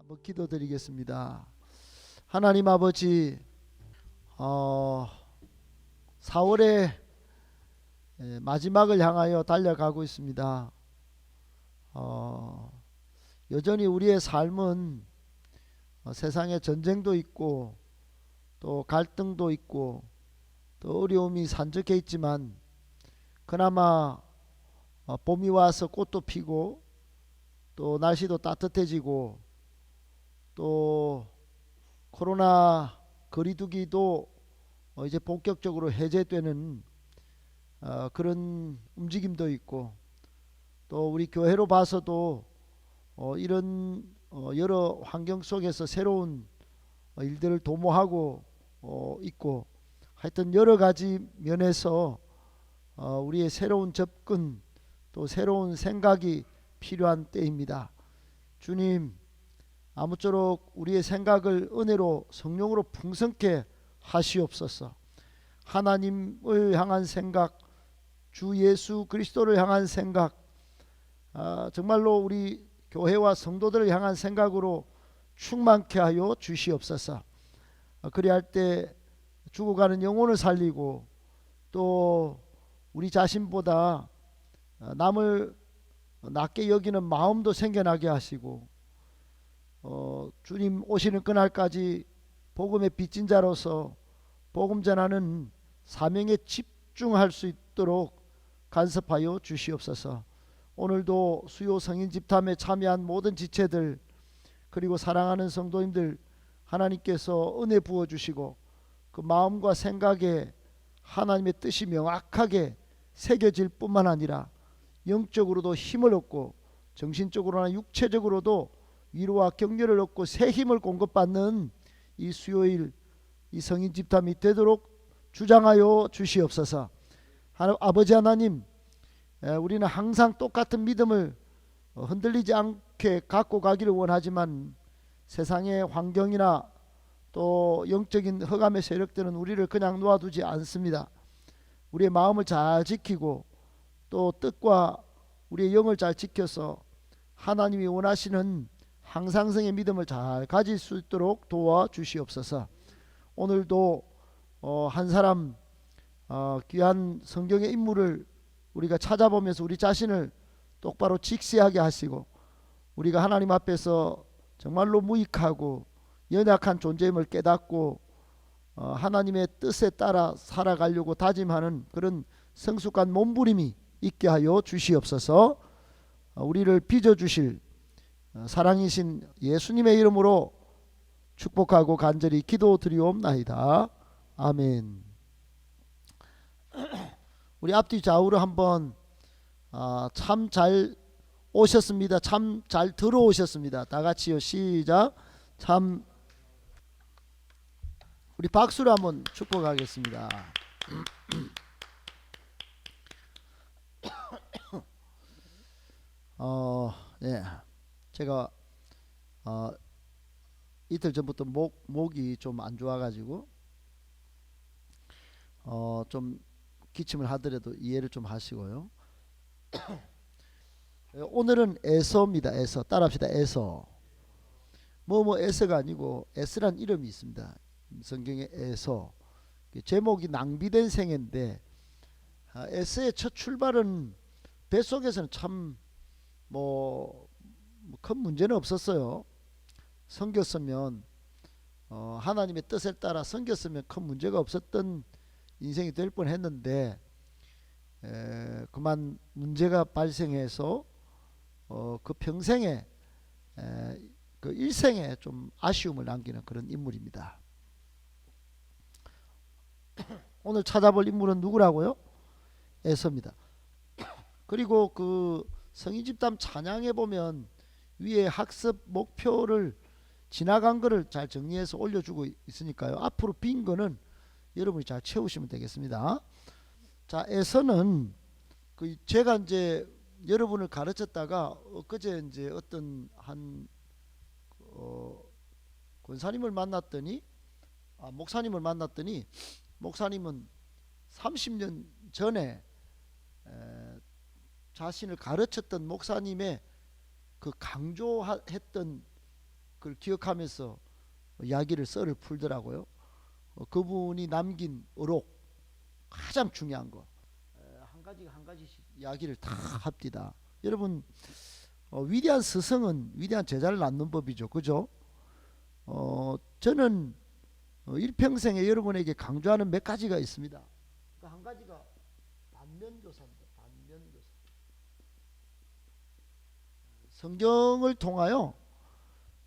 한번 기도드리겠습니다. 하나님 아버지, 4월의 마지막을 향하여 달려가고 있습니다. 여전히 우리의 삶은 세상에 전쟁도 있고 또 갈등도 있고 또 어려움이 산적해 있지만, 그나마 봄이 와서 꽃도 피고 또 날씨도 따뜻해지고 또 코로나 거리두기도 이제 본격적으로 해제되는 그런 움직임도 있고, 또 우리 교회로 봐서도 이런 여러 환경 속에서 새로운 일들을 도모하고 있고, 하여튼 여러 가지 면에서 우리의 새로운 접근 또 새로운 생각이 필요한 때입니다. 주님, 아무쪼록 우리의 생각을 은혜로 성령으로 풍성케 하시옵소서. 하나님을 향한 생각, 주 예수 그리스도를 향한 생각, 정말로 우리 교회와 성도들을 향한 생각으로 충만케 하여 주시옵소서. 그리할 때 죽어가는 영혼을 살리고 또 우리 자신보다 남을 낮게 여기는 마음도 생겨나게 하시고, 주님 오시는 그날까지 복음의 빚진 자로서 복음 전하는 사명에 집중할 수 있도록 간섭하여 주시옵소서. 오늘도 수요 성인 집탐에 참여한 모든 지체들, 그리고 사랑하는 성도님들, 하나님께서 은혜 부어주시고 그 마음과 생각에 하나님의 뜻이 명확하게 새겨질 뿐만 아니라 영적으로도 힘을 얻고 정신적으로나 육체적으로도 위로와 격려를 얻고 새 힘을 공급받는 이 수요일 이 성인 집탐이 되도록 주장하여 주시옵소서. 아버지 하나님, 우리는 항상 똑같은 믿음을 흔들리지 않게 갖고 가기를 원하지만, 세상의 환경이나 또 영적인 흑암의 세력들은 우리를 그냥 놓아두지 않습니다. 우리의 마음을 잘 지키고 또 뜻과 우리의 영을 잘 지켜서 하나님이 원하시는 항상성의 믿음을 잘 가질 수 있도록 도와주시옵소서. 오늘도 한 사람 귀한 성경의 인물을 우리가 찾아보면서 우리 자신을 똑바로 직시하게 하시고, 우리가 하나님 앞에서 정말로 무익하고 연약한 존재임을 깨닫고 하나님의 뜻에 따라 살아가려고 다짐하는 그런 성숙한 몸부림이 있게 하여 주시옵소서. 우리를 빚어주실 사랑이신 예수님의 이름으로 축복하고 간절히 기도드리옵나이다. 아멘. 우리 앞뒤 좌우로 한번 참 잘 오셨습니다. 참 잘 들어오셨습니다. 다 같이요. 시작. 참. 우리 박수로 한번 축복하겠습니다. 네. 제가 이틀 전부터 목이 좀 안 좋아가지고 좀 기침을 하더라도 이해를 좀 하시고요. 오늘은 에서입니다. 에서 따라합시다. 에서. 에서가 아니고 에스란 이름이 있습니다. 성경에 에서. 제목이 낭비된 생애인데, 에서의 첫 출발은 뱃속에서는 참 큰 문제는 없었어요. 섬겼으면 하나님의 뜻에 따라 섬겼으면 큰 문제가 없었던 인생이 될 뻔했는데, 그만 문제가 발생해서 그 평생에 그 일생에 좀 아쉬움을 남기는 그런 인물입니다. 오늘 찾아볼 인물은 누구라고요? 에서입니다. 그리고 그 성인집담 찬양에 보면 위에 학습 목표를 지나간 거를 잘 정리해서 올려주고 있으니까요. 앞으로 빈 거는 여러분이 잘 채우시면 되겠습니다. 자, 에서는 제가 이제 여러분을 가르쳤다가 엊그제 이제 어떤 한 권사님을 만났더니 목사님을 만났더니, 목사님은 30년 전에 자신을 가르쳤던 목사님의 그 강조했던 그걸 기억하면서 이야기를 썰을 풀더라고요. 그분이 남긴 어록 가장 중요한 거 한 가지씩 이야기를 다 합니다. 여러분 위대한 스승은 위대한 제자를 낳는 법이죠. 그죠? 저는 일평생에 여러분에게 강조하는 몇 가지가 있습니다. 그 한 가지가 반면교사입니다. 반면교사. 성경을 통하여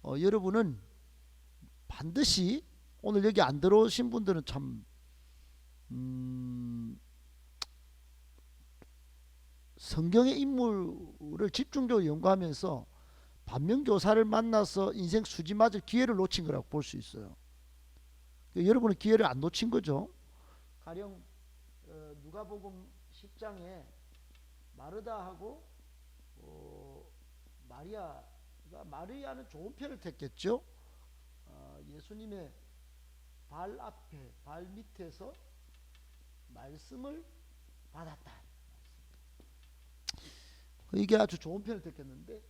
여러분은 반드시 오늘 여기 안 들어오신 분들은 참 성경의 인물을 집중적으로 연구하면서 반면교사를 만나서 인생 수지 맞을 기회를 놓친 거라고 볼 수 있어요. 여러분은 기회를 안 놓친 거죠. 가령 누가복음 10장에 마르다하고 마리아는 좋은 편을 택했죠. 예수님의 발 앞에 발 밑에서 말씀을 받았다. 이게 아주 좋은 편을 택했는데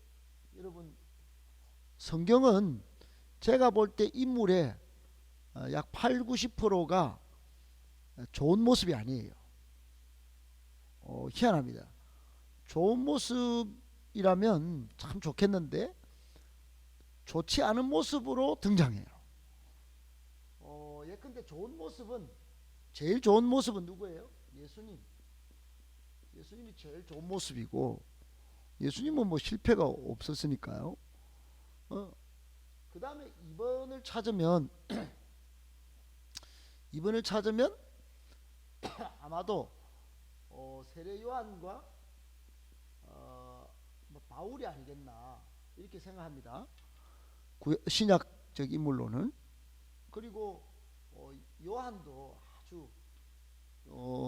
여러분 성경은 제가 볼 때 인물의 약 8, 90%가 좋은 모습이 아니에요. 희한합니다. 좋은 모습이라면 참 좋겠는데 좋지 않은 모습으로 등장해요. 예컨대 제일 좋은 모습은 누구예요? 예수님이 제일 좋은 모습이고 예수님은 뭐 실패가 없었으니까요. 그 다음에 2번을 찾으면 아마도 세례 요한과 뭐 바울이 아니겠나 이렇게 생각합니다. 신약적 인물로는. 그리고 요한도 아주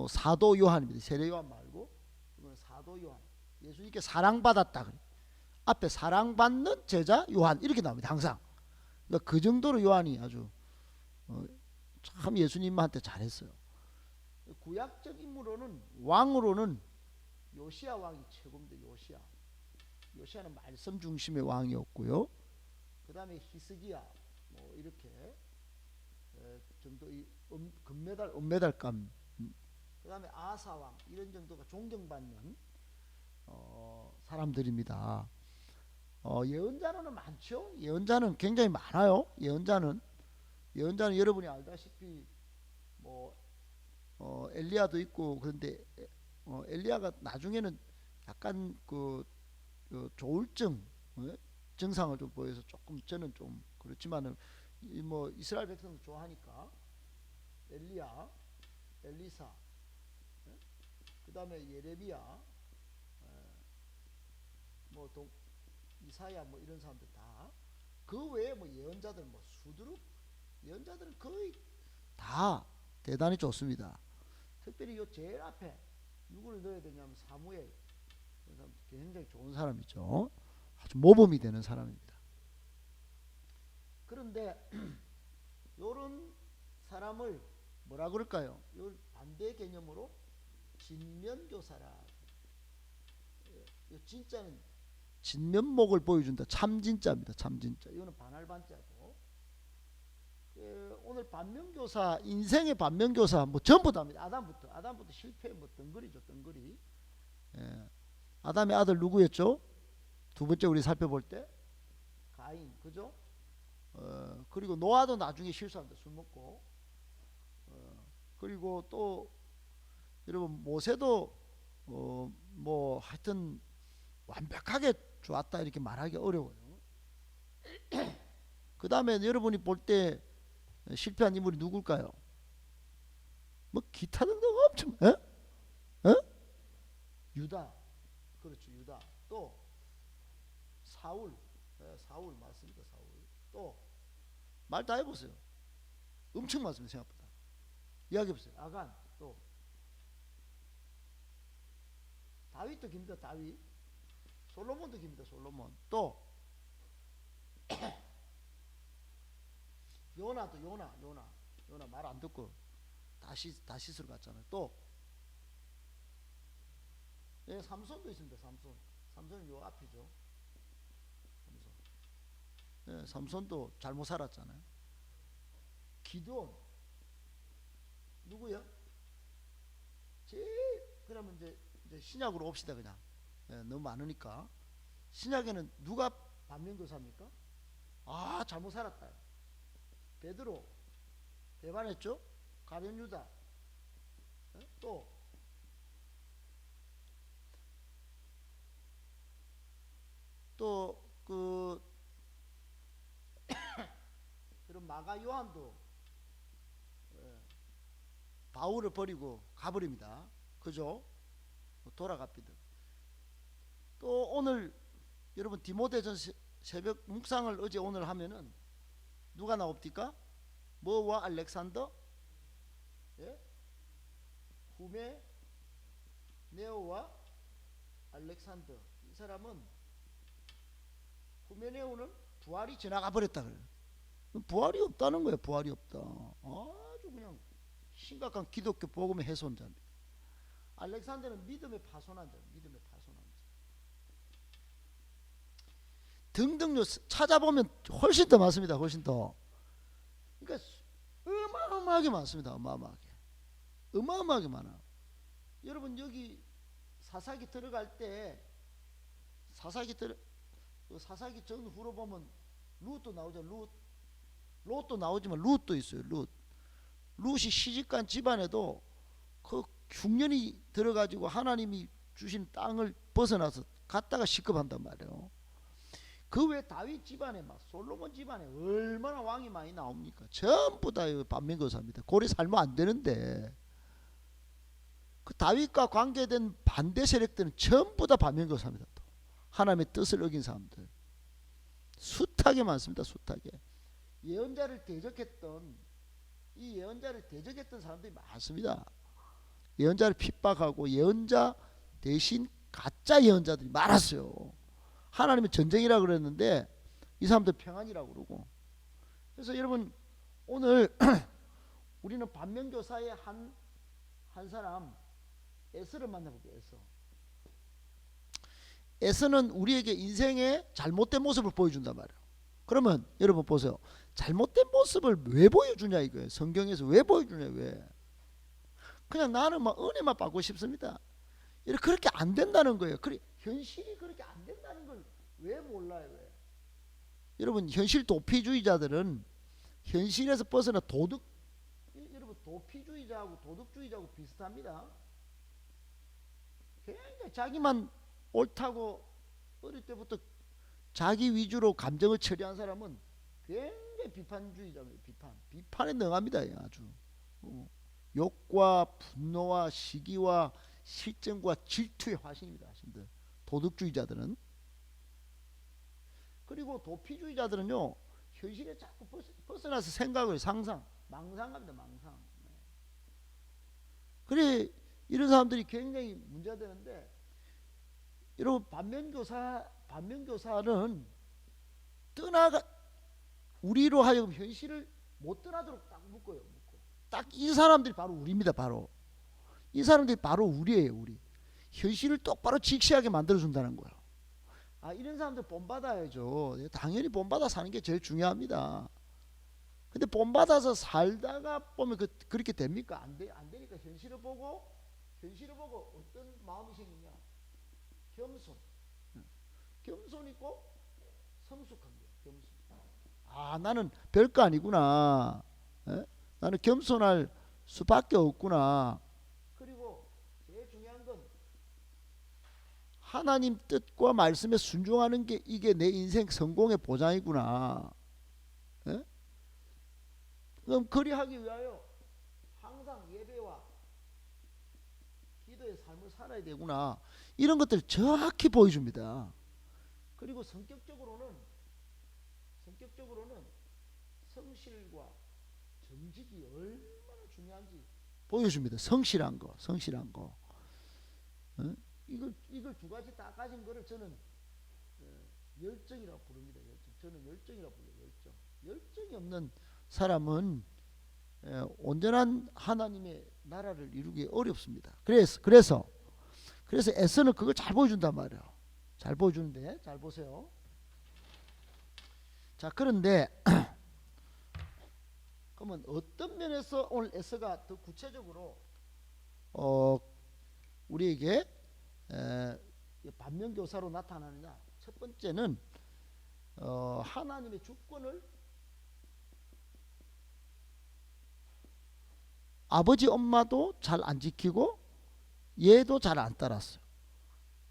사도 요한입니다. 세례 요한 말고 이건 사도 요한. 예수님께 사랑받았다 그래. 앞에 사랑받는 제자 요한 이렇게 나옵니다. 항상. 그러니까 그 정도로 요한이 아주 참 예수님한테 잘했어요. 구약적 인물로는 왕으로는 요시야 왕이 최고입니다. 요시야는 말씀 중심의 왕이었고요. 그 다음에 히스기야 뭐 이렇게 정도의 금메달 은메달감. 그 다음에 아사 왕 이런 정도가 존경받는 사람들입니다. 예언자는 많죠. 예언자는 굉장히 많아요. 예언자는 여러분이 알다시피 뭐 엘리야도 있고 그런데 엘리야가 나중에는 약간 그 조울증 증상을 좀 보여서 조금 저는 좀 그렇지만은 뭐 이스라엘 백성도 좋아하니까 엘리야, 엘리사, 그 다음에 예레미야, 뭐 이사야 뭐 이런 사람들 다. 그 외에 뭐 예언자들 뭐 수두룩 예언자들은 거의 다 대단히 좋습니다. 특별히 요 제일 앞에 누구를 넣어야 되냐면 사무엘. 굉장히 좋은 사람이죠. 아주 모범이 되는 사람입니다. 그런데 요런 사람을 뭐라 그럴까요? 요 반대 개념으로 진면교사라. 요 진짜는 진면목을 보여준다. 참진짜입니다. 참진짜. 이거는 반할반짜고. 오늘 반면교사, 인생의 반면교사 뭐 전부 다입니다. 아담부터 실패 뭐 덩거리죠. 덩거리. 아담의 아들 누구였죠? 두 번째 우리 살펴볼 때 가인, 그죠? 그리고 노아도 나중에 실수합니다. 술 먹고. 그리고 또 여러분 모세도 뭐 하여튼 완벽하게 좋았다 이렇게 말하기 어려워요. 그 다음에 여러분이 볼 때 실패한 인물이 누굴까요? 뭐 기타 등등 엄청 유다. 그렇죠. 유다. 또 사울. 사울 맞습니다. 사울. 또 말 다 해보세요. 엄청 많습니다. 생각보다. 이야기해보세요. 아간. 또 다윗도 깁니다. 다윗. 솔로몬도 깁니다. 솔로몬. 또 요나도 요나 말 안 듣고 다시스로 갔잖아요. 또 삼손도 있습니다. 삼손은 요 앞이죠. 삼손. 예, 삼손도 잘못 살았잖아요. 기드온 누구야? 제일 그러면 이제 신약으로 옵시다 그냥. 예, 너무 많으니까. 신약에는 누가 반면교사입니까? 아 잘못 살았다. 베드로 배반했죠. 가룟 유다. 예? 또그 그런 마가 요한도 예, 바울을 버리고 가버립니다. 그죠? 돌아갑니다. 또 오늘 여러분 디모데전 새벽 묵상을 어제 오늘 하면은 누가 나옵니까? 뭐와 알렉산더? 예? 후메 네오와 알렉산더. 이 사람은 후메네오는 부활이 지나가 버렸다 그래요. 부활이 없다는 거예요. 부활이 없다. 아주 그냥 심각한 기독교 복음의 훼손자입니다. 알렉산더는 믿음의 파손한 자입니다. 믿음의 파손한 자. 등등요 찾아보면 훨씬 더 많습니다. 훨씬 더. 그러니까 어마어마하게 많습니다. 어마어마하게 많아. 여러분 여기 사사기 들어갈 때 사사기 전후로 보면 룻도 나오죠. 롯도 나오지만 룻도 있어요. 룻이 시집간 집안에도 그 흉년이 들어가지고 하나님이 주신 땅을 벗어나서 갔다가 시급한단 말이에요. 그 외 다윗 집안에 막 솔로몬 집안에 얼마나 왕이 많이 나옵니까? 전부 다 반면교사입니다. 고래 살면 안 되는데 그 다윗과 관계된 반대 세력들은 전부 다 반면교사입니다. 또 하나님의 뜻을 어긴 사람들 숱하게 많습니다. 숱하게 예언자를 대적했던 사람들이 많습니다. 예언자를 핍박하고 예언자 대신 가짜 예언자들이 많았어요. 하나님은 전쟁이라고 그랬는데 이 사람들 평안이라고 그러고. 그래서 여러분 오늘 우리는 반면교사의 한 사람 에스를 만나볼게요. 에스는 우리에게 인생의 잘못된 모습을 보여준단 말이에요. 그러면 여러분 보세요. 잘못된 모습을 왜 보여주냐 이거예요. 성경에서 왜 보여주냐 왜. 그냥 나는 막 은혜만 받고 싶습니다. 그렇게 안 된다는 거예요. 현실이 그렇게 안 된다는 걸 왜 몰라요? 왜? 여러분 현실 도피주의자들은 현실에서 벗어나 여러분 도피주의자하고 도덕주의자하고 비슷합니다. 굉장히 자기만 옳다고 어릴 때부터 자기 위주로 감정을 처리한 사람은 굉장히 비판주의자입니다. 비판에 능합니다. 아주 욕과 분노와 시기와 실정과 질투의 화신입니다. 도덕주의자들은. 그리고 도피주의자들은요 현실에 자꾸 벗어나서 생각을 망상합니다. 그래 이런 사람들이 굉장히 문제가 되는데 여러분 반면교사는 우리로 하여금 현실을 못 떠나도록 딱 묶어요. 딱 이 사람들이 바로 우리입니다. 이 사람들이 바로 우리예요. 우리 현실을 똑바로 직시하게 만들어준다는 거예요. 이런 사람들 본받아야죠. 당연히 본받아 사는 게 제일 중요합니다. 근데 본받아서 살다가 보면 그렇게 됩니까? 안 되니까 현실을 보고 어떤 마음이 생기냐? 겸손 있고 성숙한 거예요. 겸손. 나는 별거 아니구나. 나는 겸손할 수밖에 없구나. 그리고 제일 중요한 건 하나님 뜻과 말씀에 순종하는 게 이게 내 인생 성공의 보장이구나. 그럼 그리하기 위하여 항상 예배와 기도의 삶을 살아야 되구나. 이런 것들을 정확히 보여줍니다. 그리고 성격적으로는 성실과 정직이 얼마나 중요한지 보여줍니다. 성실한 거. 이걸 두 가지 다 가진 거를 저는 열정이라고 부릅니다. 저는 열정이라고 불러요. 열정이 없는 사람은 온전한 하나님의 나라를 이루기 어렵습니다. 그래서 에서는 그걸 잘 보여준단 말이에요. 잘 보여주는데 잘 보세요. 자, 그런데 그러면 어떤 면에서 오늘 에서가 더 구체적으로 우리에게 반면교사로 나타나느냐? 첫 번째는 하나님의 주권을 아버지 엄마도 잘 안 지키고 얘도 잘 안 따랐어요.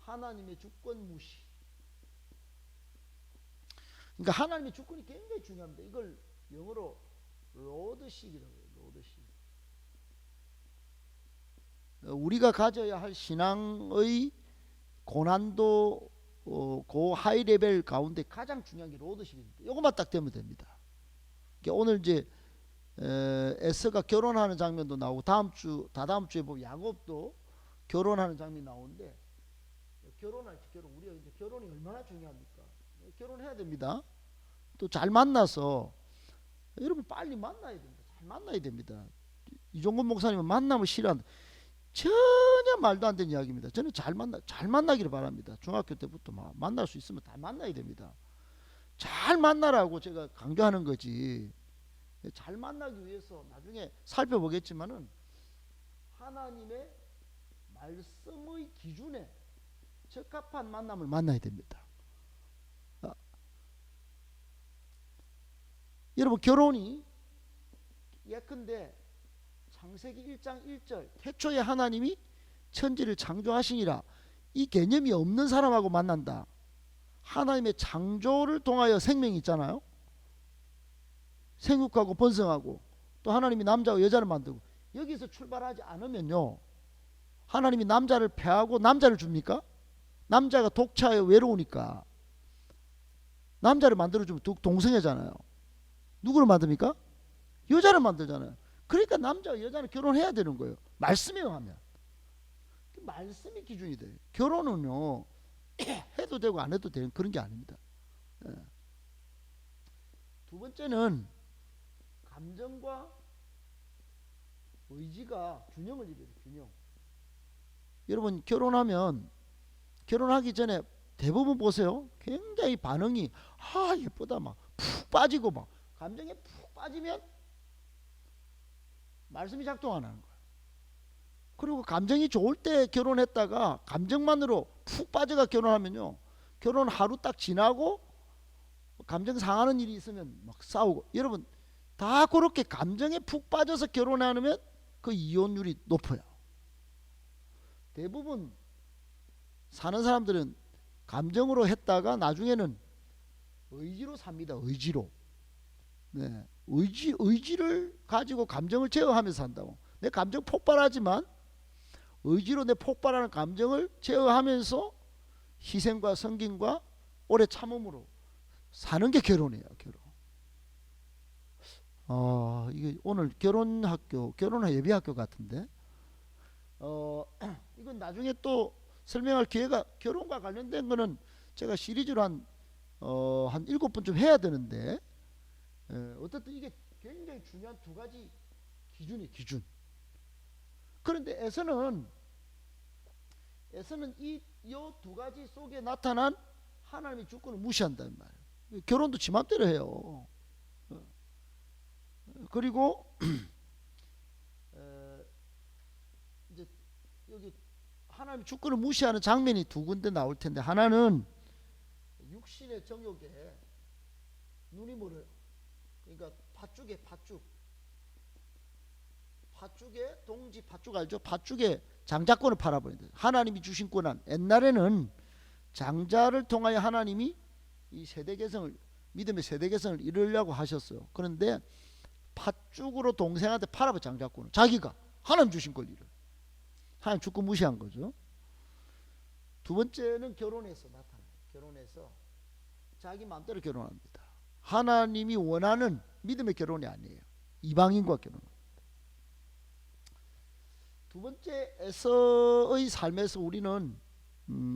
하나님의 주권 무시. 그러니까 하나님의 주권이 굉장히 중요합니다. 이걸 영어로 로드십이라고 해요. 로드십. 우리가 가져야 할 신앙의 고난도 고 하이 레벨 가운데 가장 중요한 게 로드십입니다. 이것만 딱 되면 됩니다. 그러니까 오늘 이제 에스가 결혼하는 장면도 나오고 다다음 주에 보면 야곱도 결혼하는 장면이 나오는데 결혼 우리가 이제 결혼이 얼마나 중요합니까? 결혼해야 됩니다. 또 잘 만나서 여러분 빨리 만나야 됩니다. 잘 만나야 됩니다. 이종건 목사님은 만나면 싫어한다. 전혀 말도 안 되는 이야기입니다. 저는 잘 만나기를 바랍니다. 중학교 때부터 만날 수 있으면 다 만나야 됩니다. 잘 만나라고 제가 강조하는 거지. 잘 만나기 위해서 나중에 살펴보겠지만은 하나님의 말씀의 기준에 적합한 만남을 만나야 됩니다. 여러분 결혼이 예컨대 창세기 1장 1절 태초에 하나님이 천지를 창조하시니라 이 개념이 없는 사람하고 만난다. 하나님의 창조를 통하여 생명이 있잖아요. 생육하고 번성하고 또 하나님이 남자와 여자를 만들고 여기서 출발하지 않으면요 하나님이 남자를 패하고 남자를 줍니까? 남자가 독차에 외로우니까 남자를 만들어주면 동성애잖아요. 누구를 만듭니까? 여자를 만들잖아요. 그러니까 남자와 여자는 결혼해야 되는 거예요. 말씀에 의하면. 말씀이 기준이 돼요. 결혼은요 해도 되고 안 해도 되는 그런 게 아닙니다. 두 번째는 감정과 의지가 균형을 이루어요. 균형. 여러분 결혼하기 전에 대부분 보세요. 굉장히 반응이 예쁘다 막 푹 빠지고 막 감정에 푹 빠지면 말씀이 작동 안 하는 거예요. 그리고 감정이 좋을 때 결혼했다가 감정만으로 푹 빠져가 결혼하면요 결혼 하루 딱 지나고 감정 상하는 일이 있으면 막 싸우고 여러분 다 그렇게 감정에 푹 빠져서 결혼하면 그 이혼율이 높아요. 대부분 사는 사람들은 감정으로 했다가 나중에는 의지로 삽니다. 의지로. 네. 의지를 가지고 감정을 제어하면서 산다고. 내 감정 폭발하지만 의지로 내 폭발하는 감정을 제어하면서 희생과 섬김과 오래 참음으로 사는 게 결혼이에요. 결혼. 이게 오늘 결혼 예비학교 같은데. 이건 나중에 또 설명할 기회가 결혼과 관련된 거는 제가 시리즈로 한 7번쯤 해야 되는데 어쨌든 이게 굉장히 중요한 두 가지 기준. 그런데 에서는 이 두 가지 속에 나타난 하나님의 주권을 무시한다는 말이에요. 결혼도 지 맘대로 해요. 그리고 이제 여기 하나님의 주권을 무시하는 장면이 두 군데 나올 텐데 하나는 육신의 정욕에 눈이 멀어요. 그러니까 팥죽에 동지 팥죽 알죠? 팥죽에 장자권을 팔아버린다. 하나님이 주신 권한. 옛날에는 장자를 통하여 하나님이 이 믿음의 세대 개성을 이루려고 하셨어요. 그런데 팥죽으로 동생한테 팔아버 장자권을 자기가 하나님 주신 권리를 하나님 주권 무시한 거죠. 두 번째는 결혼에서 나타나요. 결혼에서 자기 마음대로 결혼합니다. 하나님이 원하는 믿음의 결혼이 아니에요. 이방인과 결혼합니다. 두 번째 에서의 삶에서 우리는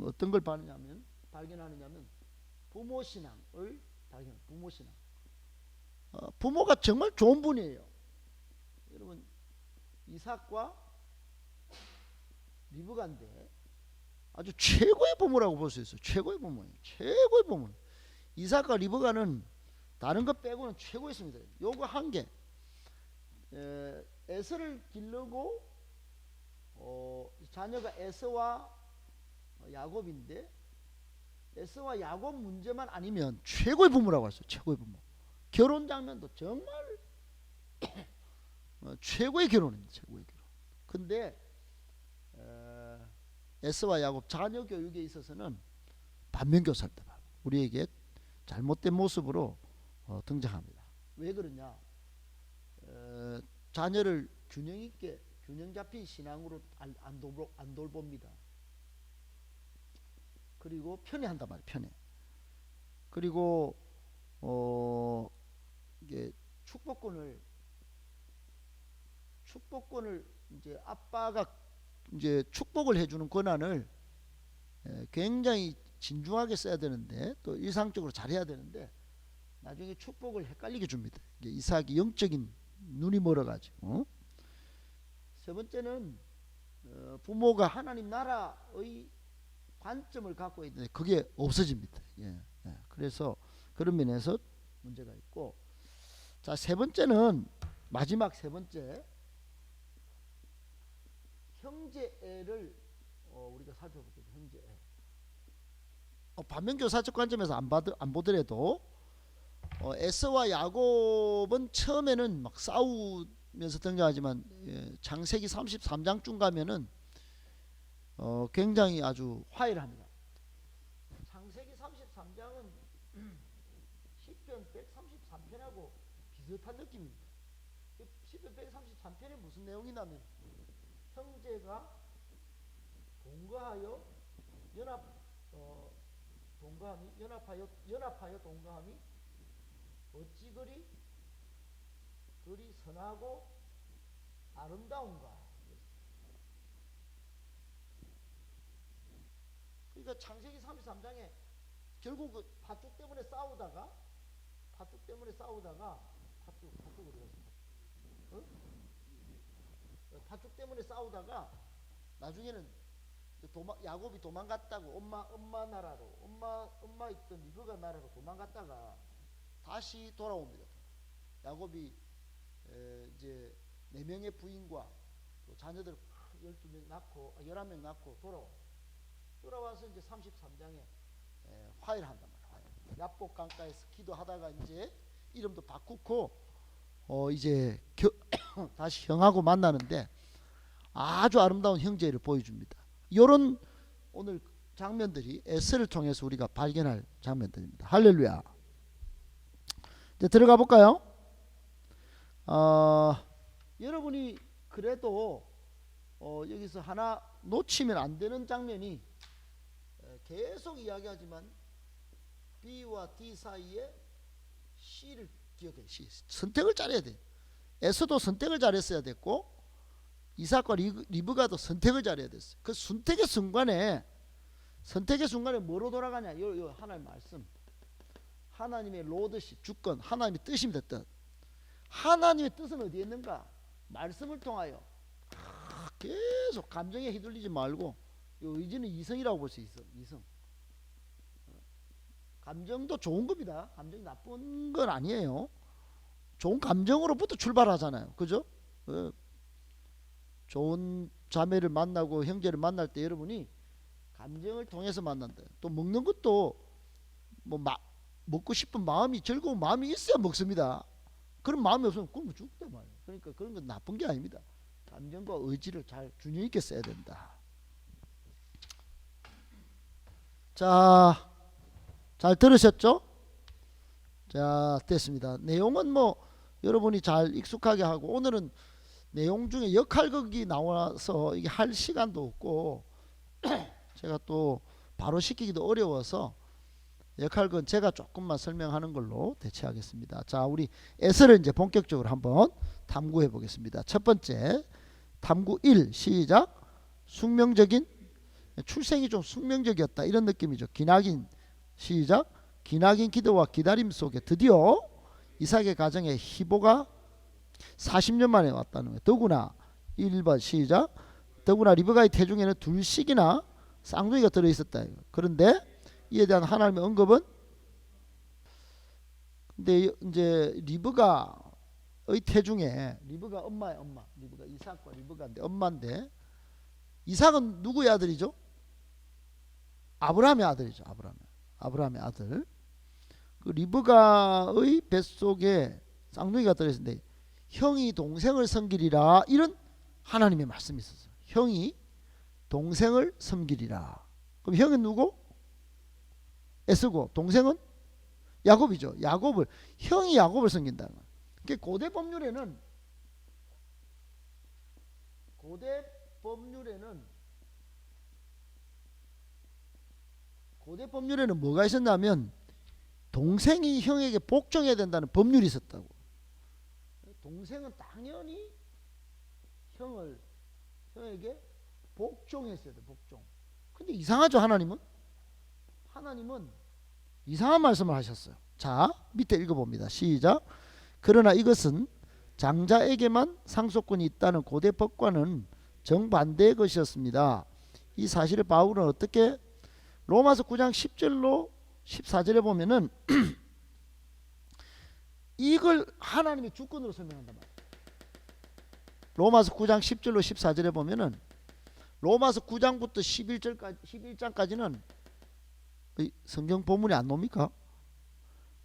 어떤 걸 발견하느냐면 부모 신앙을 발견. 부모 신앙. 부모가 정말 좋은 분이에요. 여러분 이삭과 리브가인데 아주 최고의 부모라고 볼 수 있어요. 최고의 부모예요. 최고의 부모. 이삭과 리브가는 다른 것 빼고는 최고였습니다. 요거 한 개. 에서를 기르고 자녀가 에서와 야곱인데 에서와 야곱 문제만 아니면 최고의 부모라고 했어요. 최고의 부모. 결혼 장면도 정말 최고의 결혼입니다. 최고의 결혼. 근데 에서와 야곱 자녀 교육에 있어서는 반면교사입니다. 우리에게 잘못된 모습으로 등장합니다. 왜 그러냐? 자녀를 균형 있게 균형 잡힌 신앙으로 안 돌봅니다. 그리고 편애한단 말이에요. 편애. 그리고 이게 축복권을 이제 아빠가 이제 축복을 해주는 권한을 굉장히 진중하게 써야 되는데 또 일상적으로 잘해야 되는데 나중에 축복을 헷갈리게 줍니다. 이삭이 영적인 눈이 멀어가지고. 세 번째는 부모가 하나님 나라의 관점을 갖고 있는데 그게 없어집니다. 그래서 그런 면에서 문제가 있고, 자, 세 번째는 마지막 세 번째 형제애를 우리가 살펴볼게요. 형제애. 반면교사적 관점에서 안 보더라도 에서와 야곱은 처음에는 막 싸우면서 등장하지만 창세기 33장쯤 가면은 굉장히 아주 화해를 합니다. 창세기 33장은 시편 133편하고 비슷한 느낌입니다. 시편 133편에 무슨 내용이냐면 형제가 동거하여 연합하여 동거함이 어찌 그리 선하고 아름다운가. 그러니까 창세기 33장에 결국 그 팥죽 때문에 싸우다가 팥죽 어디 갔어? 팥죽 때문에 싸우다가 나중에는 야곱이 도망갔다고 엄마 나라로 엄마 있던 리브가 나라로 도망갔다가 다시 돌아옵니다. 야곱이 이제 4명의 부인과 또 자녀들 12명 낳고 11명 낳고 돌아와서 이제 33장에 화해를 한단 말이에요. 야복 강가에서 기도하다가 이제 이름도 바꾸고 이제 다시 형하고 만나는데 아주 아름다운 형제를 보여줍니다. 이런 오늘 장면들이 에스를 통해서 우리가 발견할 장면들입니다. 할렐루야. 이제 들어가 볼까요? 여러분이 그래도 여기서 하나 놓치면 안 되는 장면이 계속 이야기하지만 B와 D 사이에 C를 기억해요. C. 선택을 잘해야 돼. 에서도 선택을 잘했어야 됐고 이삭과 리브가도 선택을 잘해야 됐어요. 그 선택의 순간에 뭐로 돌아가냐? 요 하나님 말씀. 하나님의 로드십 주권, 하나님의 뜻입니다. 뜻. 하나님의 뜻은 어디에 있는가? 말씀을 통하여. 계속 감정에 휘둘리지 말고 요 의지는 이성이라고 볼 수 있어. 이성. 감정도 좋은 겁니다. 감정이 나쁜 건 아니에요. 좋은 감정으로부터 출발하잖아요. 그죠? 좋은 자매를 만나고 형제를 만날 때 여러분이 감정을 통해서 만난다. 또 먹는 것도 먹고 싶은 마음이 즐거운 마음이 있어야 먹습니다. 그런 마음이 없으면 굶어 죽단 말이에요. 그러니까 그런 건 나쁜 게 아닙니다. 감정과 의지를 잘 균형 있게 써야 된다. 자, 잘 들으셨죠? 자, 됐습니다. 내용은 여러분이 잘 익숙하게 하고, 오늘은 내용 중에 역할극이 나와서 이게 할 시간도 없고 제가 또 바로 시키기도 어려워서 역할극은 제가 조금만 설명하는 걸로 대체하겠습니다. 자, 우리 에서를 이제 본격적으로 한번 탐구해 보겠습니다. 첫 번째 탐구 1 시작. 숙명적인 출생이 좀 숙명적이었다 이런 느낌이죠. 기나긴 시작. 기나긴 기도와 기다림 속에 드디어 이삭의 가정에 희보가 40년 만에 왔다는 거예요. 더구나 1번 시작. 더구나 리브가의 태중에는 둘씩이나 쌍둥이가 들어있었다. 그런데 이에 대한 하나님의 언급은 근데 이제 리브가의 태중에 리브가 엄마의 엄마, 리브가 이삭과 리브가인데 엄마인데 이삭은 누구의 아들이죠? 아브라함의 아들이죠. 아브라함의 아들. 그 리브가의 뱃속에 쌍둥이가 들어있는데 형이 동생을 섬기리라 이런 하나님의 말씀이 있었어요. 형이 동생을 섬기리라. 그럼 형은 누구? 에스고 동생은 야곱이죠. 형이 야곱을 섬긴다는 거예요. 그러니까 고대 법률에는 뭐가 있었냐면 동생이 형에게 복종해야 된다는 법률이 있었다고. 동생은 당연히 형에게 복종했어야 돼. 복종. 근데 이상하죠. 하나님은 이상한 말씀을 하셨어요. 자, 밑에 읽어봅니다. 시작. 그러나 이것은 장자에게만 상속권이 있다는 고대 법과는 정반대의 것이었습니다. 이 사실을 바울은 어떻게 로마서 9장 10절로 14절에 보면은 이걸 하나님의 주권으로 설명한단 말이에요. 로마서 9장 10절로 14절에 보면은 로마서 9장부터 11장까지는 성경 본문이 안 나옵니까?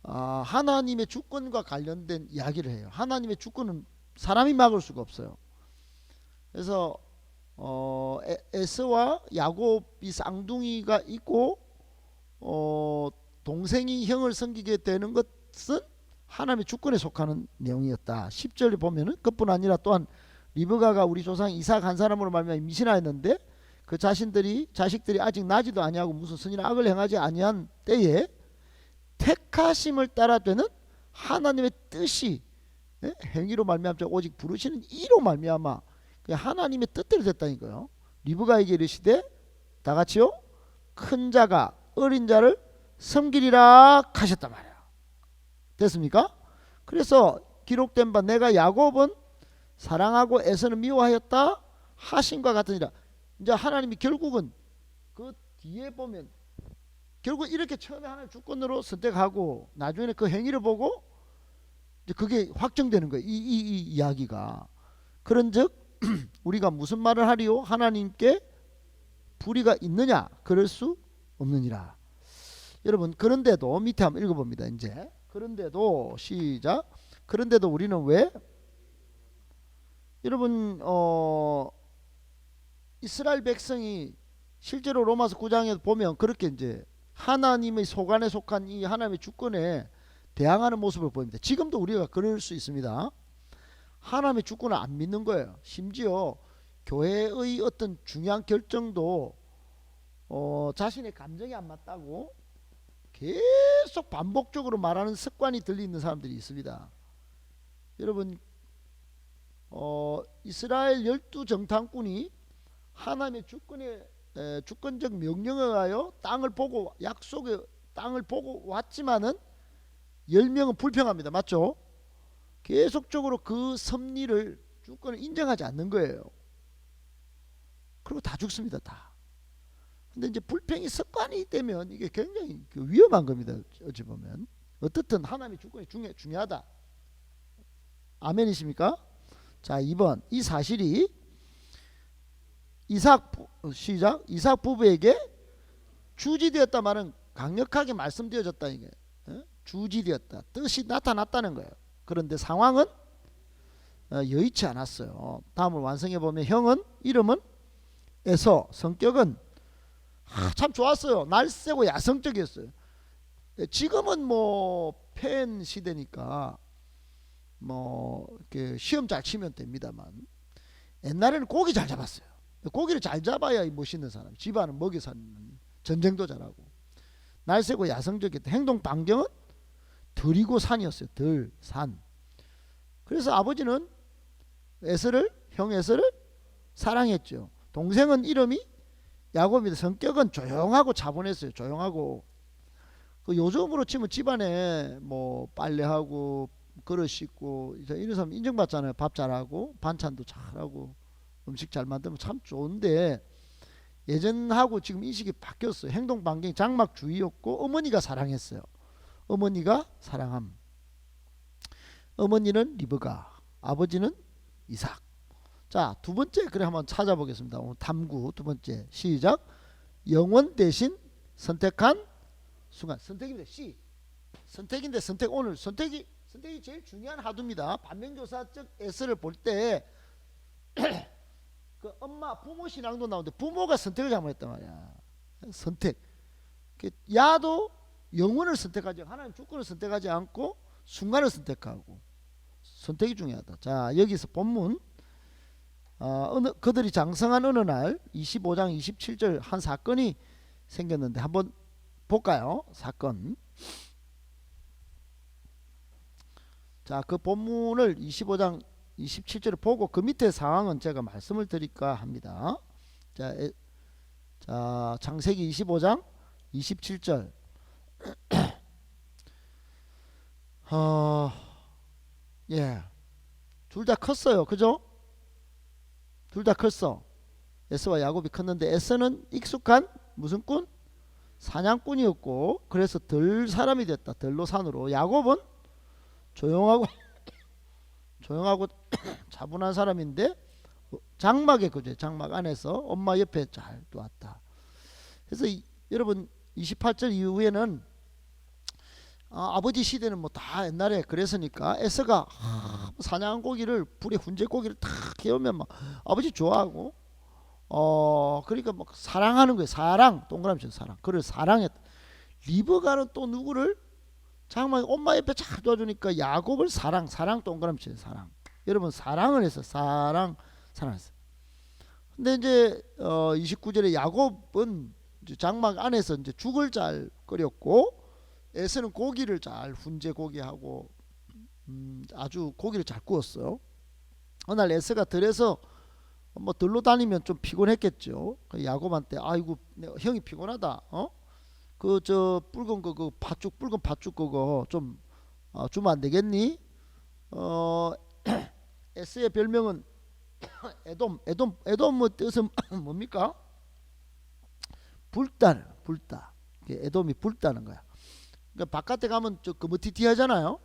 하나님의 주권과 관련된 이야기를 해요. 하나님의 주권은 사람이 막을 수가 없어요. 그래서 에서와 야곱이 쌍둥이가 있고 동생이 형을 섬기게 되는 것은 하나님의 주권에 속하는 내용이었다. 10절에 보면은 그뿐 아니라 또한 리브가가 우리 조상 이삭 한 사람으로 말미암아 임신하였는데 그 자식들이 아직 나지도 아니하고 무슨 선이나 악을 행하지 아니한 때에 택하심을 따라 되는 하나님의 뜻이 행위로 말미암자 오직 부르시는 이로 말미암아 하나님의 뜻대로 됐다니까요. 리브가에게 이르시되 다 같이요 큰 자가 어린 자를 섬기리라 하셨단 말이야. 됐습니까? 그래서 기록된 바 내가 야곱은 사랑하고 에서는 미워하였다 하신과 같으니라. 이제 하나님이 결국은 그 뒤에 보면 결국 이렇게 처음에 하나님 주권으로 선택하고 나중에는 그 행위를 보고 이제 그게 확정되는 거예요. 이 이야기가. 그런즉 우리가 무슨 말을 하리요? 하나님께 불의가 있느냐? 그럴 수 없느니라. 여러분 그런데도 밑에 한번 읽어봅니다. 이제 그런데도 시작. 그런데도 우리는 왜 여러분 이스라엘 백성이 실제로 로마서 9장에 보면 그렇게 이제 하나님의 소관에 속한 이 하나님의 주권에 대항하는 모습을 보입니다. 지금도 우리가 그럴 수 있습니다. 하나님의 주권을 안 믿는 거예요. 심지어 교회의 어떤 중요한 결정도 자신의 감정이 안 맞다고 계속 반복적으로 말하는 습관이 들리는 사람들이 있습니다. 여러분 이스라엘 12정탐꾼이 하나님의 주권적 명령에 의하여 땅을 보고 약속의 땅을 보고 왔지만은 10명은 불평합니다. 맞죠? 계속적으로 그 섭리를 주권을 인정하지 않는 거예요. 그리고 다 죽습니다. 다. 근데 이제 불평이 습관이 되면 이게 굉장히 위험한 겁니다. 어찌 보면. 어떻든 하나님의 주권이 중요하다. 아멘이십니까? 자, 2번. 이 사실이 이삭 부부에게 주지되었다 말은 강력하게 말씀되어졌다. 이게 주지되었다. 뜻이 나타났다는 거예요. 그런데 상황은 여의치 않았어요. 다음을 완성해 보면 형은 이름은 에서, 성격은 참 좋았어요. 날쌔고 야성적이었어요. 지금은 뭐 팬 시대니까 뭐 이렇게 시험 잘 치면 됩니다만 옛날에는 고기 잘 잡았어요. 고기를 잘 잡아야 멋있는 사람, 집안은 먹여 사는, 전쟁도 잘하고. 날쌔고 야성적이었다. 행동 반경은 들이고 산이었어요. 산. 그래서 아버지는 형 에서를 사랑했죠. 동생은 이름이 야곱입니다. 성격은 조용하고 차분했어요. 조용하고. 그 요즘으로 치면 집안에 뭐 빨래하고 그릇 씻고 이런 사람 인정받잖아요. 밥 잘하고 반찬도 잘하고 음식 잘 만들면 참 좋은데 예전하고 지금 인식이 바뀌었어요. 행동 반경이 장막주의였고 어머니가 사랑했어요. 어머니가 사랑함. 어머니는 리브가, 아버지는 이삭. 자, 두 번째 그래 한번 찾아보겠습니다. 오늘 탐구 두 번째 시작. 영원 대신 선택한 순간. 선택입니다. C. 선택인데 선택 오늘 선택이 제일 중요한 하두입니다. 반면교사적 S를 볼 때 그 엄마 부모 신앙도 나오는데 부모가 선택을 잘못했단 말이야. 선택. 야도 영혼을 선택하지 하나님 주권을 선택하지 않고 순간을 선택하고 선택이 중요하다. 자, 여기서 본문 그들이 장성한 어느 날 25장 27절 한 사건이 생겼는데 한번 볼까요? 사건. 자, 그 본문을 25장 27절을 보고 그 밑에 상황은 제가 말씀을 드릴까 합니다. 자, 창세기 25장 27절. 예. 둘 다 컸어요. 그죠? 둘 다 컸어. 에서와 야곱이 컸는데 에서는 익숙한 무슨 꾼? 사냥꾼이었고 그래서 덜 사람이 됐다. 덜로산으로. 야곱은 조용하고 차분한 사람인데 장막에 그죠. 장막 안에서 엄마 옆에 잘 놔왔다. 그래서 여러분 28절 이후에는 아버지 시대는 뭐 다 옛날에 그랬으니까 에서가 사냥한 고기를 불에 훈제 고기를 탁 해오면 막 아버지 좋아하고 그러니까 막 사랑하는 거예요. 사랑 동그라미 쳐 사랑. 그를 사랑했다. 리브가는 또 누구를 장막 엄마 옆에 잘 도와주니까 야곱을 사랑 동그라미 쳐 사랑. 여러분 사랑을 해서 사랑했어. 근데 이제 29절에 야곱은 이제 장막 안에서 이제 죽을 잘 끓였고 에서는 고기를 잘 훈제 고기하고 아주 고기를 잘 구웠어요. 어느 날 에서가 들에서 뭐 들로 다니면 좀 피곤했겠죠. 야곱한테 아이고 형이 피곤하다. 그 저 붉은 그 팥죽 붉은 팥죽 그거 좀 주면 안 되겠니? 에서의 별명은 에돔 뭐 뜻은 뭡니까? 불다. 에돔이 불다는 거야. 그러니까 바깥에 가면 저 거무튀튀하잖아요.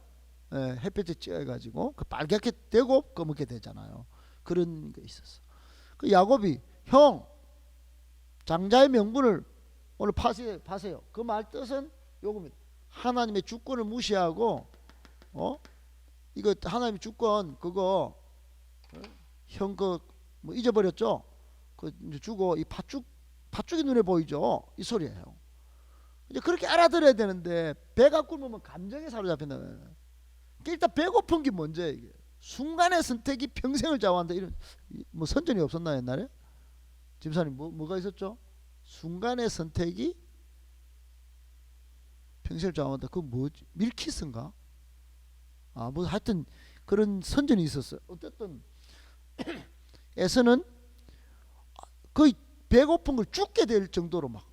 햇볕에 쬐가지고 그 빨갛게 되고 검게 되잖아요. 그런 게 있었어. 그 야곱이 형 장자의 명분을 오늘 파세요. 그 말 뜻은 요겁니다. 하나님의 주권을 무시하고 이거 하나님의 주권 그거 형 그 뭐 잊어버렸죠? 그 주고 이 팥죽이 눈에 보이죠? 이 소리예요. 이제 그렇게 알아들어야 되는데 배가 굶으면 감정에 사로잡힌다. 일단 배고픈 게 먼저야 이게. 순간의 선택이 평생을 좌우한다. 이런 뭐 선전이 없었나 옛날에? 집사님 뭐가 있었죠? 순간의 선택이 평생을 좌우한다. 그거 뭐지? 밀키스인가? 뭐 하여튼 그런 선전이 있었어요. 어쨌든 에서는 거의 배고픈 걸 죽게 될 정도로 막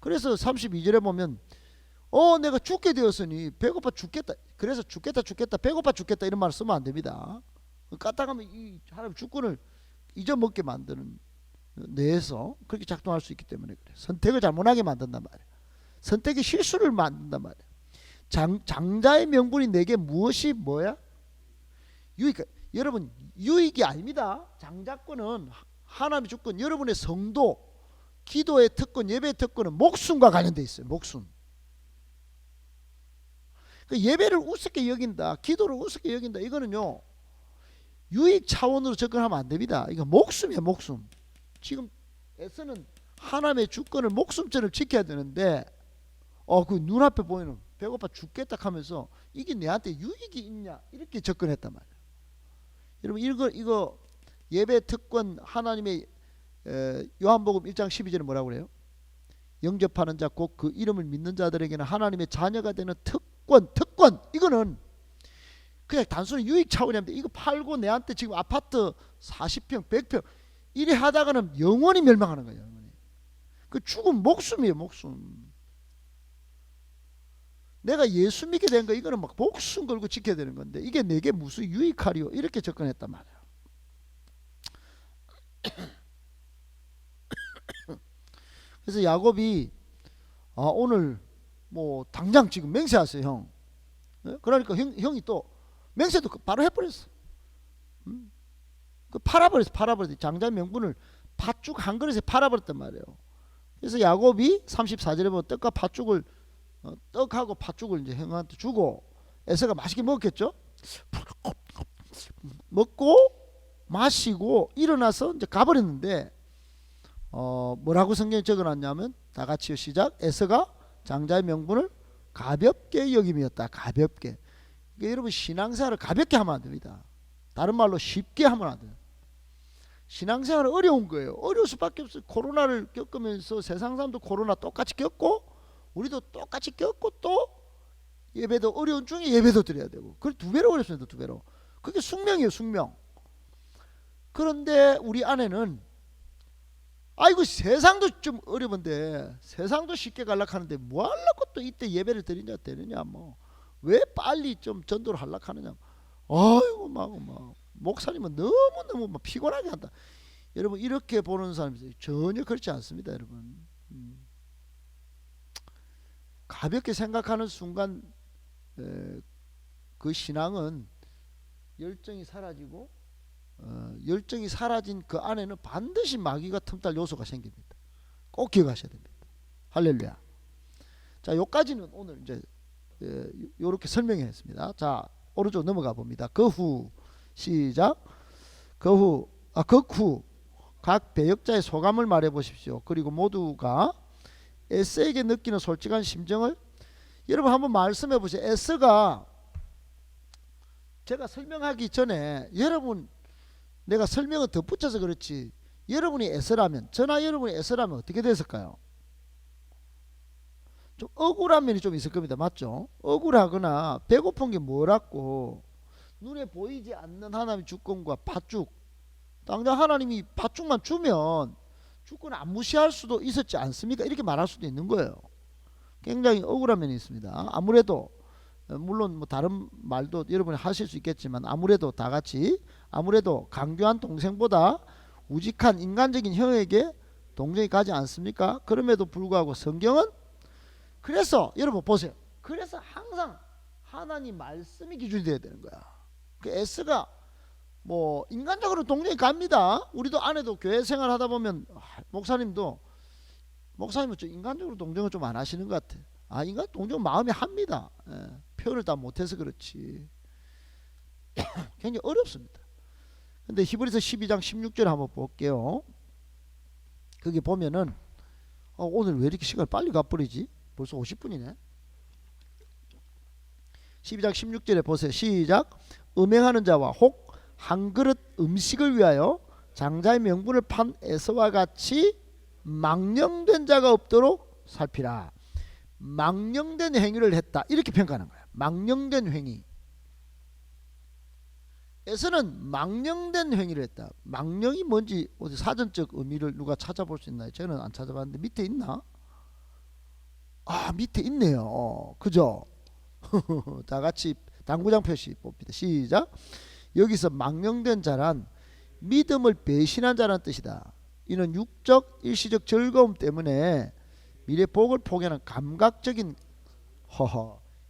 그래서 32절에 보면 내가 죽게 되었으니 배고파 죽겠다. 그래서 죽겠다 배고파 죽겠다 이런 말을 쓰면 안 됩니다. 까딱하면 이 하나님 주권을 잊어먹게 만드는 뇌에서 그렇게 작동할 수 있기 때문에 그래. 선택을 잘못하게 만든단 말이야. 선택의 실수를 만든단 말이야. 장자의 명분이 내게 무엇이 뭐야? 유익. 여러분 유익이 아닙니다. 장자권은 하나님의 주권, 여러분의 성도, 기도의 특권, 예배의 특권은 목숨과 관련돼 있어요. 목숨. 그 예배를 우습게 여긴다, 기도를 우습게 여긴다. 이거는요 유익 차원으로 접근하면 안 됩니다. 이거 목숨이야 목숨. 지금 에서는 하나님의 주권을 목숨처럼 지켜야 되는데 그 눈앞에 보이는 배고파 죽겠다 하면서 이게 내한테 유익이 있냐 이렇게 접근했단 말이에요. 여러분 이거 예배 특권 하나님의 요한복음 1장 12절에 뭐라고 그래요? 영접하는 자 곧 그 이름을 믿는 자들에게는 하나님의 자녀가 되는 특권 이거는 그냥 단순히 유익 차원이 아닌데 이거 팔고 내한테 지금 아파트 40평 100평 이래 하다가는 영원히 멸망하는 거예요. 영원히. 그 죽은 목숨이에요 목숨. 내가 예수 믿게 된 거 이거는 막 목숨 걸고 지켜야 되는 건데 이게 내게 무슨 유익하리요 이렇게 접근했단 말이야. 그래서 야곱이 오늘 뭐 당장 지금 맹세하세요 형. 그러니까 형이 또 맹세도 바로 해버렸어. 그 팔아버렸어. 장자의 명분을 팥죽 한 그릇에 팔아버렸단 말이에요. 그래서 야곱이 34절에 보면 떡과 팥죽을 떡하고 팥죽을 이제 형한테 주고 에서가 맛있게 먹겠죠. 먹고 마시고 일어나서 이제 가버렸는데 뭐라고 성경에 적어놨냐면 다 같이요 시작. 에서가 장자의 명분을 가볍게 여김이었다. 가볍게. 그러니까 여러분 신앙생활을 가볍게 하면 안 됩니다. 다른 말로 쉽게 하면 안 돼요. 신앙생활은 어려운 거예요. 어려울 수밖에 없어요. 코로나를 겪으면서 세상 사람도 코로나 똑같이 겪고 우리도 똑같이 겪고 또 예배도 어려운 중에 예배도 드려야 되고 그래 두 배로 어렵습니다. 두 배로. 그게 숙명이에요. 숙명. 그런데 우리 아내는 아이고 세상도 좀 어려운데 세상도 쉽게 갈락하는데 뭐 하려고 또 이때 예배를 드리냐 되느냐 뭐 왜 빨리 좀 전도를 하려고 하느냐 아이고 막 목사님은 너무너무 막 피곤하게 한다. 여러분 이렇게 보는 사람이 전혀 그렇지 않습니다. 여러분 가볍게 생각하는 순간 그 신앙은 열정이 사라지고 열정이 사라진 그 안에는 반드시 마귀가 틈탈 요소가 생깁니다. 꼭 기억하셔야 됩니다. 할렐루야. 자, 요까지는 오늘 이제 요렇게 설명했습니다. 자, 오른쪽 넘어가 봅니다. 그 후 시작. 극후 각 배역자의 소감을 말해 보십시오. 그리고 모두가 에스에게 느끼는 솔직한 심정을 여러분 한번 말씀해 보세요. 에스가 제가 설명하기 전에 여러분 내가 설명을 덧붙여서 그렇지 여러분이 에스라면 저나 여러분이 에스라면 어떻게 됐을까요? 좀 억울한 면이 좀 있을 겁니다. 맞죠? 억울하거나 배고픈 게 뭐라고 눈에 보이지 않는 하나님의 주권과 팥죽 당장 하나님이 팥죽만 주면 주권을 안 무시할 수도 있었지 않습니까? 이렇게 말할 수도 있는 거예요. 굉장히 억울한 면이 있습니다. 아무래도 물론 뭐 다른 말도 여러분이 하실 수 있겠지만 아무래도 다 같이 아무래도 강교한 동생보다 우직한 인간적인 형에게 동정이 가지 않습니까? 그럼에도 불구하고 성경은 그래서 여러분 보세요. 그래서 항상 하나님 말씀이 기준이 돼야 되는 거야. 그 S가 뭐 인간적으로 동정이 갑니다. 우리도 아내도 교회 생활 하다 보면 목사님은 좀 인간적으로 동정을 좀 안 하시는 것 같아. 인간 동정 마음이 합니다. 표현을 다 못해서 그렇지. 굉장히 어렵습니다. 근데 히브리서 12장 16절 한번 볼게요. 거기 보면은 오늘 왜 이렇게 시간 빨리 가버리지? 벌써 50분이네. 12장 16절에 보세요. 시작. 음행하는 자와 혹 한 그릇 음식을 위하여 장자의 명분을 판 에서와 같이 망령된 자가 없도록 살피라. 망령된 행위를 했다. 이렇게 평가하는 거야. 망령된 행위. 에서는 망령된 행위를 했다. 망령이 뭔지 어디 사전적 의미를 누가 찾아볼 수 있나요? 저는 안 찾아봤는데 밑에 있나? 밑에 있네요. 그죠? 다 같이 당구장 표시 봅니다. 시작. 여기서 망령된 자란 믿음을 배신한 자라는 뜻이다. 이는 육적 일시적 즐거움 때문에 미래 복을 포기하는 감각적인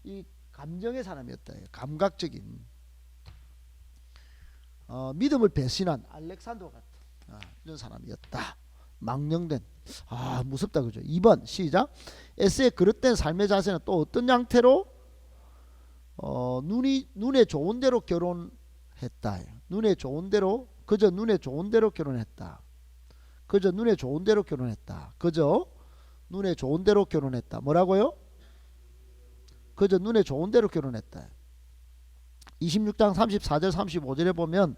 이 감정의 사람이었다. 감각적인 믿음을 배신한 알렉산더 같은 이런 사람이었다. 망령된 무섭다 그죠. 2번 시작. 에스의 그릇된 삶의 자세는 또 어떤 양태로 눈에 좋은 대로 결혼했다. 눈에 좋은 대로 그저 눈에 좋은 대로 결혼했다. 그저 눈에 좋은 대로 결혼했다. 그저 눈에 좋은 대로 결혼했다. 뭐라고요? 그저 눈에 좋은 대로 결혼했다. 26장 34절 35절에 보면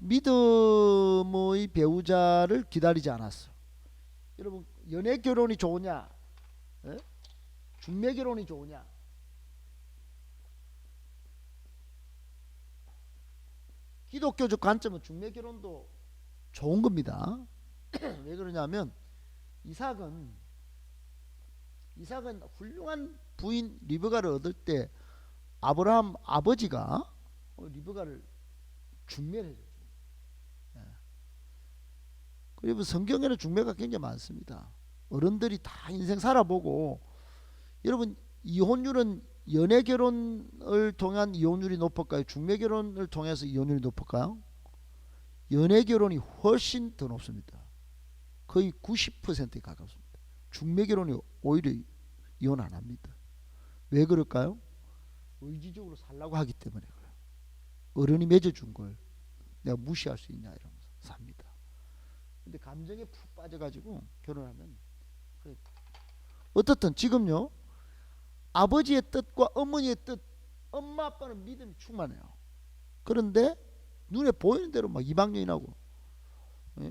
믿음의 배우자를 기다리지 않았어. 여러분 연애 결혼이 좋으냐 중매 결혼이 좋으냐? 기독교적 관점은 중매 결혼도 좋은 겁니다. 왜 그러냐면 이삭은 훌륭한 부인 리브가를 얻을 때 아브라함 아버지가 리브가를 중매를 해줬죠. 그리고 성경에는 중매가 굉장히 많습니다. 어른들이 다 인생 살아보고 여러분 이혼율은 연애 결혼을 통한 이혼율이 높을까요? 중매 결혼을 통해서 이혼율이 높을까요? 연애 결혼이 훨씬 더 높습니다. 거의 90%에 가깝습니다. 중매 결혼이 오히려 이혼 안 합니다. 왜 그럴까요? 의지적으로 살라고 하기 때문에 그래요. 어른이 맺어준 걸 내가 무시할 수 있냐 이러면서 삽니다. 근데 감정에 푹 빠져가지고 결혼하면 그래. 어떻든 지금요, 아버지의 뜻과 어머니의 뜻, 엄마 아빠는 믿음이 충만해요. 그런데 눈에 보이는 대로 막 이방인하고,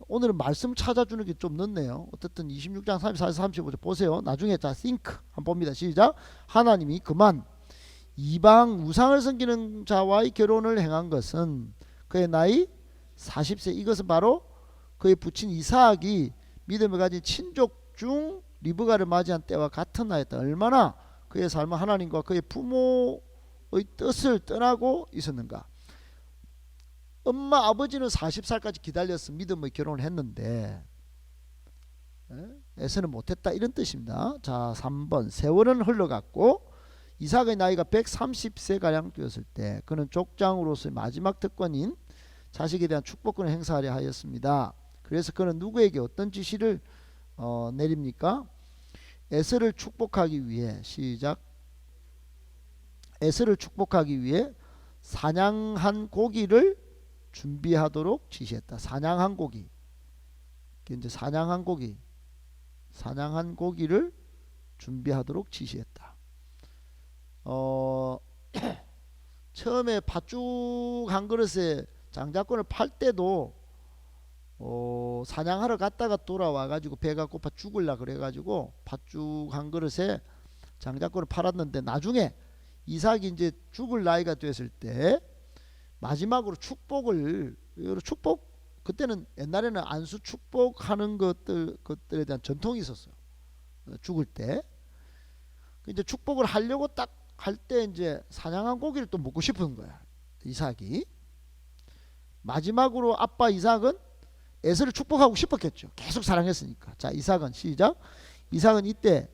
오늘은 말씀 찾아주는 게 좀 늦네요. 어쨌든 26장 34, 35절 보세요. 나중에 자 think 한번 봅니다. 시작. 하나님이 그만 이방 우상을 섬기는 자와의 결혼을 행한 것은 그의 나이 40세, 이것은 바로 그의 부친 이삭이 믿음을 가진 친족 중 리브가를 맞이한 때와 같은 나이였다. 얼마나 그의 삶은 하나님과 그의 부모의 뜻을 떠나고 있었는가. 엄마 아버지는 40살까지 기다려서 믿음의 결혼을 했는데 에서는 못했다, 이런 뜻입니다. 자 3번, 세월은 흘러갔고 이삭의 나이가 130세가량 되었을 때 그는 족장으로서의 마지막 특권인 자식에 대한 축복권을 행사하려 하였습니다. 그래서 그는 누구에게 어떤 지시를 내립니까? 에서를 축복하기 위해, 시작. 에서를 축복하기 위해 사냥한 고기를 준비하도록 지시했다. 사냥한 고기. 이제 사냥한 고기를 준비하도록 지시했다. 처음에 팥죽 한 그릇에 장자권을 팔 때도 사냥하러 갔다가 돌아와 가지고 배가 고파 죽을라 그래 가지고 팥죽 한 그릇에 장자권을 팔았는데, 나중에 이삭이 이제 죽을 나이가 됐을 때 마지막으로 축복, 그때는 옛날에는 안수 축복하는 것들에 대한 전통이 있었어요. 죽을 때 이제 축복을 하려고 딱 할 때 이제 사냥한 고기를 또 먹고 싶은 거야, 이삭이. 마지막으로 아빠 이삭은 에서를 축복하고 싶었겠죠. 계속 사랑했으니까. 자 이삭은, 시작. 이삭은 이때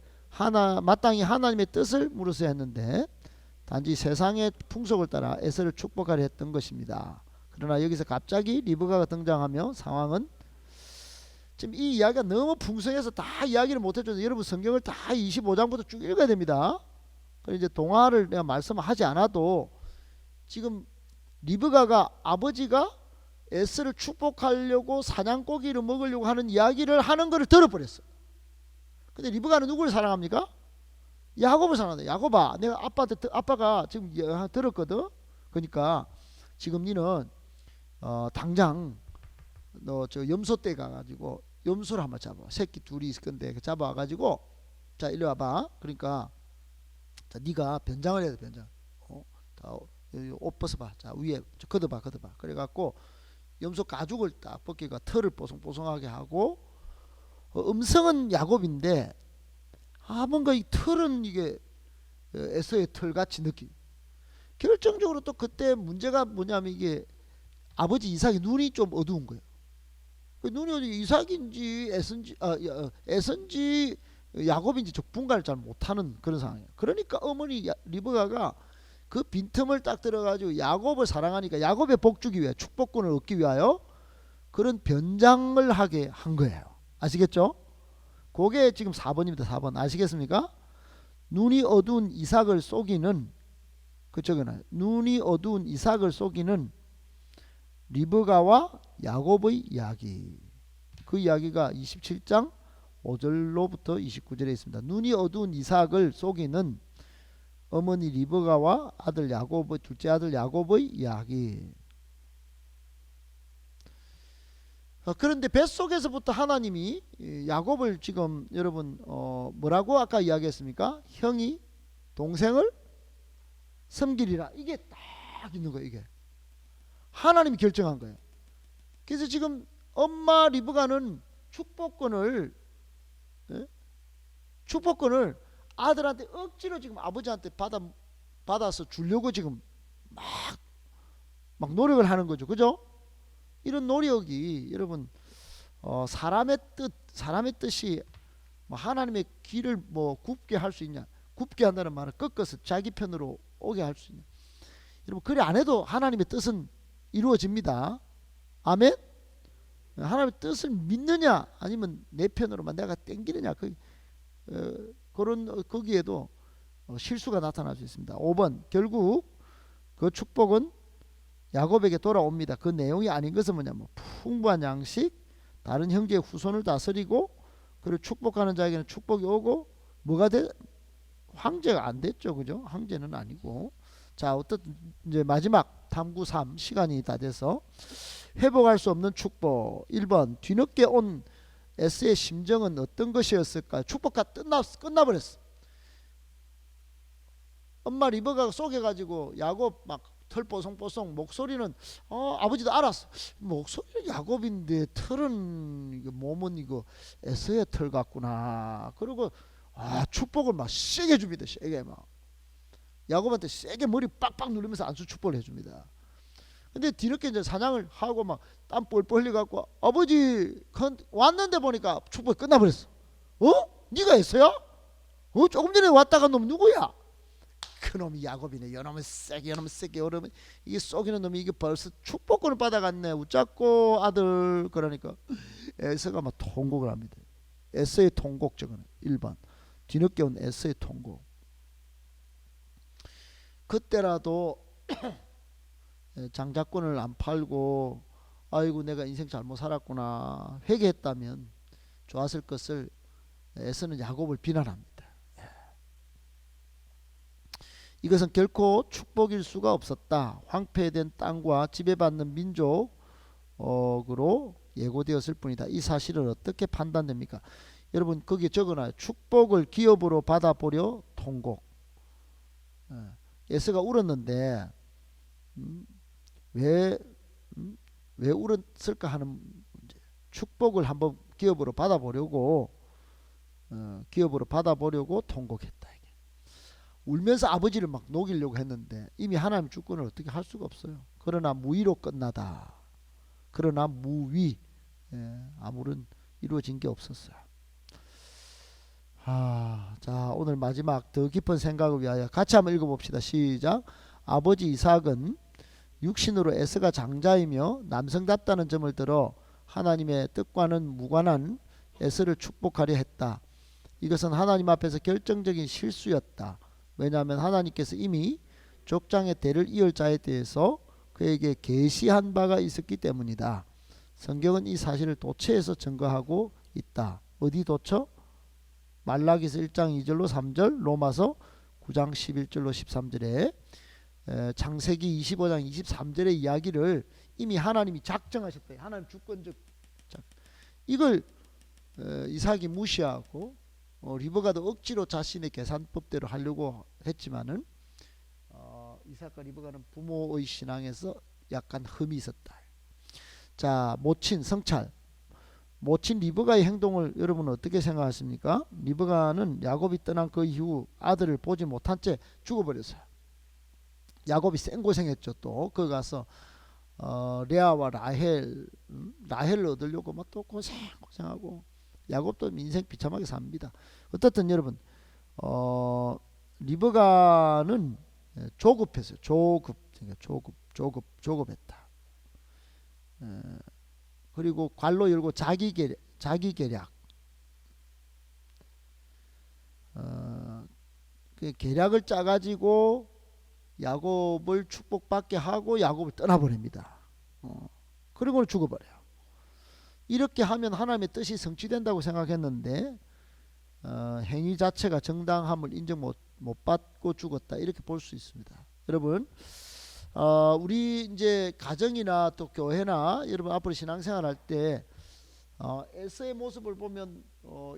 마땅히 하나님의 뜻을 물으셔야 했는데 단지 세상의 풍속을 따라 에서를 축복하려 했던 것입니다. 그러나 여기서 갑자기 리브가가 등장하며 상황은, 지금 이 이야기가 너무 풍성해서 다 이야기를 못해줘서 여러분 성경을 다 25장부터 쭉 읽어야 됩니다. 그래서 이제 동화를 내가 말씀하지 않아도 지금 리브가가 아버지가 에서를 축복하려고 사냥고기를 먹으려고 하는 이야기를 하는 것을 들어버렸어. 근데 리브가는 누구를 사랑합니까? 야곱을 사랑한다. 야곱아, 내가 아빠가 지금 들었거든. 그러니까 지금 니는 당장 너 저 염소떼 가가지고 염소를 한번 잡아. 새끼 둘이 있을 건데 잡아가지고, 자 이리 와봐. 그러니까 자 네가 변장을 해야 돼. 변장. 옷 벗어봐. 자 위에 걷어봐. 그래갖고 염소 가죽을 딱 벗기가 털을 뽀송뽀송하게 하고, 음성은 야곱인데 뭔가 이 털은 이게 에서의 털같이 느끼. 결정적으로 또 그때 문제가 뭐냐면 이게 아버지 이삭이 눈이 좀 어두운 거예요. 눈이 이삭인지 에서인지 야곱인지 분간을 잘 못하는 그런 상황이에요. 그러니까 어머니 리브가가 그 빈틈을 딱 들어가지고 야곱을 사랑하니까 야곱의 복 주기 위해, 축복권을 얻기 위하여 그런 변장을 하게 한 거예요. 아시겠죠? 그게 지금 4번입니다. 4번 아시겠습니까? 눈이 어두운 이삭을 속이는, 그쪽에는 눈이 어두운 이삭을 속이는 리브가와 야곱의 이야기. 그 이야기가 27장 5절로부터 29절에 있습니다. 눈이 어두운 이삭을 속이는 어머니 리브가와 아들 야곱의, 둘째 아들 야곱의 이야기. 그런데 뱃속에서부터 하나님이 야곱을 지금 여러분 뭐라고 아까 이야기했습니까? 형이 동생을 섬기리라. 이게 딱 있는 거예요. 이게 하나님이 결정한 거예요. 그래서 지금 엄마 리브가는 축복권을 아들한테 억지로 지금 아버지한테 받아서 주려고 지금 막 노력을 하는 거죠. 그죠? 이런 노력이 여러분 사람의 뜻이 뭐 하나님의 길을 뭐 굽게 할 수 있냐? 굽게 한다는 말은 꺾어서 자기 편으로 오게 할 수 있는. 여러분 그래 안 해도 하나님의 뜻은 이루어집니다. 아멘. 하나님의 뜻을 믿느냐 아니면 내 편으로만 내가 땡기느냐 그런 거기에도 실수가 나타날 수 있습니다. 5번 결국 그 축복은 야곱에게 돌아옵니다. 그 내용이 아닌 것은 뭐냐면 풍부한 양식, 다른 형제의 후손을 다스리고 그리고 축복하는 자에게는 축복이 오고 뭐가 돼? 황제가 안 됐죠. 그죠? 황제는 아니고. 자, 어떻든 이제 마지막 탐구 3 시간이 다 돼서 회복할 수 없는 축복. 1번 뒤늦게 온 에스의 심정은 어떤 것이었을까? 축복가 끝나버렸어. 엄마 리버가 쏘개가지고 야곱 막 털 뽀송뽀송 목소리는 아버지도 알았어. 목소리는 야곱인데 털은 이거 몸은 이거 에서의 털 같구나. 그리고 축복을 막 세게 줍니다. 세게 막 야곱한테 세게 머리 빡빡 누르면서 안수 축복을 해줍니다. 근데 뒤늦게 이제 사냥을 하고 막 땀 뻘뻘 흘려갖고 아버지 왔는데 보니까 축복이 끝나버렸어. 네가 했어요? 조금 전에 왔다가 놈 누구야? 그놈이 야곱이네. 요놈은 세게 여러분 이게 속이는 놈이 이게 벌써 축복권을 받아갔네. 웃자고 아들. 그러니까 에서가 막 통곡을 합니다. 에서의 통곡 저거는 1번 뒤늦게 온 에서의 통곡. 그때라도 장자권을 안 팔고 아이고 내가 인생 잘못 살았구나 회개했다면 좋았을 것을 에서는 야곱을 비난합니다. 이것은 결코 축복일 수가 없었다. 황폐된 땅과 지배받는 민족으로 예고되었을 뿐이다. 이 사실을 어떻게 판단됩니까? 여러분 거기에 적어놔요. 축복을 기업으로 받아보려 통곡. 에서가 울었는데 왜 울었을까 하는 문제. 축복을 한번 기업으로 받아보려고 통곡했다. 울면서 아버지를 막 녹이려고 했는데 이미 하나님 주권을 어떻게 할 수가 없어요. 그러나 무위로 끝나다. 그러나 무위. 아무런 이루어진 게 없었어요. 자 오늘 마지막 더 깊은 생각을 위하여 같이 한번 읽어봅시다. 시작. 아버지 이삭은 육신으로 에서가 장자이며 남성답다는 점을 들어 하나님의 뜻과는 무관한 에서를 축복하려 했다. 이것은 하나님 앞에서 결정적인 실수였다. 왜냐하면 하나님께서 이미 족장의 대를 이을 자에 대해서 그에게 계시한 바가 있었기 때문이다. 성경은 이 사실을 도처에서 증거하고 있다. 어디 도처? 말라기서 1장 2절로 3절, 로마서 9장 11절로 13절에 창세기 25장 23절의 이야기를 이미 하나님이 작정하셨다. 하나님 주권적 이걸 이삭이 무시하고 리버가도 억지로 자신의 계산법대로 하려고 했지만은 이삭과 리버가는 부모의 신앙에서 약간 흠이 있었다. 자, 모친 성찰. 모친 리버가의 행동을 여러분은 어떻게 생각하십니까? 리버가는 야곱이 떠난 그 이후 아들을 보지 못한 채 죽어버렸어요. 야곱이 생고생했죠. 또 거기 가서 레아와 라헬을 얻으려고 막 또 고생하고 야곱도 인생 비참하게 삽니다. 어떻든 여러분 리브가는 조급했어요. 조급했다. 그리고 관로 열고 자기 계략. 그 계략을 짜가지고 야곱을 축복받게 하고 야곱을 떠나버립니다. 그리고 죽어버려요. 이렇게 하면 하나님의 뜻이 성취된다고 생각했는데 행위 자체가 정당함을 인정 못 받고 죽었다. 이렇게 볼 수 있습니다. 여러분 우리 이제 가정이나 또 교회나 여러분 앞으로 신앙생활 할 때 에서의 모습을 보면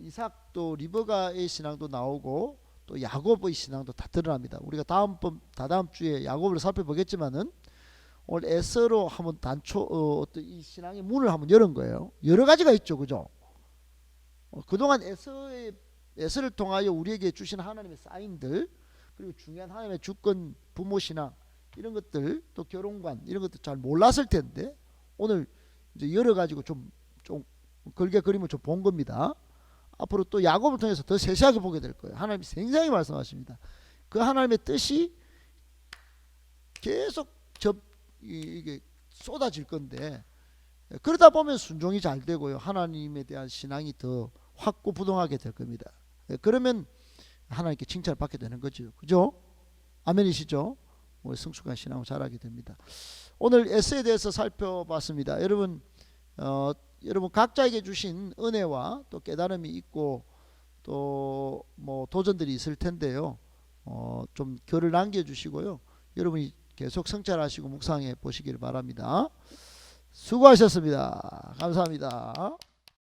이삭도 리브가의 신앙도 나오고 또 야곱의 신앙도 다 드러납니다. 우리가 다다음 주에 야곱을 살펴보겠지만은 오늘 에서로 한번 어떤 이 신앙의 문을 한번 열은 거예요. 여러 가지가 있죠, 그죠? 그동안 에서를 통하여 우리에게 주신 하나님의 사인들, 그리고 중요한 하나님의 주권, 부모 신앙 이런 것들, 또 결혼관 이런 것들 잘 몰랐을 텐데 오늘 이제 열어 가지고 좀 걸게 그림을 좀 본 겁니다. 앞으로 또 야곱을 통해서 더 세세하게 보게 될 거예요. 하나님이 굉장히 말씀하십니다. 그 하나님의 뜻이 계속 이게 쏟아질 건데, 그러다 보면 순종이 잘 되고요. 하나님에 대한 신앙이 더 확고부동하게 될 겁니다. 그러면 하나님께 칭찬을 받게 되는 거죠. 그죠? 아멘이시죠? 우리 성숙한 신앙을 잘하게 됩니다. 오늘 에세에 대해서 살펴봤습니다. 여러분 각자에게 주신 은혜와 또 깨달음이 있고 또 뭐 도전들이 있을 텐데요. 좀 글을 남겨주시고요. 여러분이 계속 성찰하시고 묵상해 보시길 바랍니다. 수고하셨습니다. 감사합니다.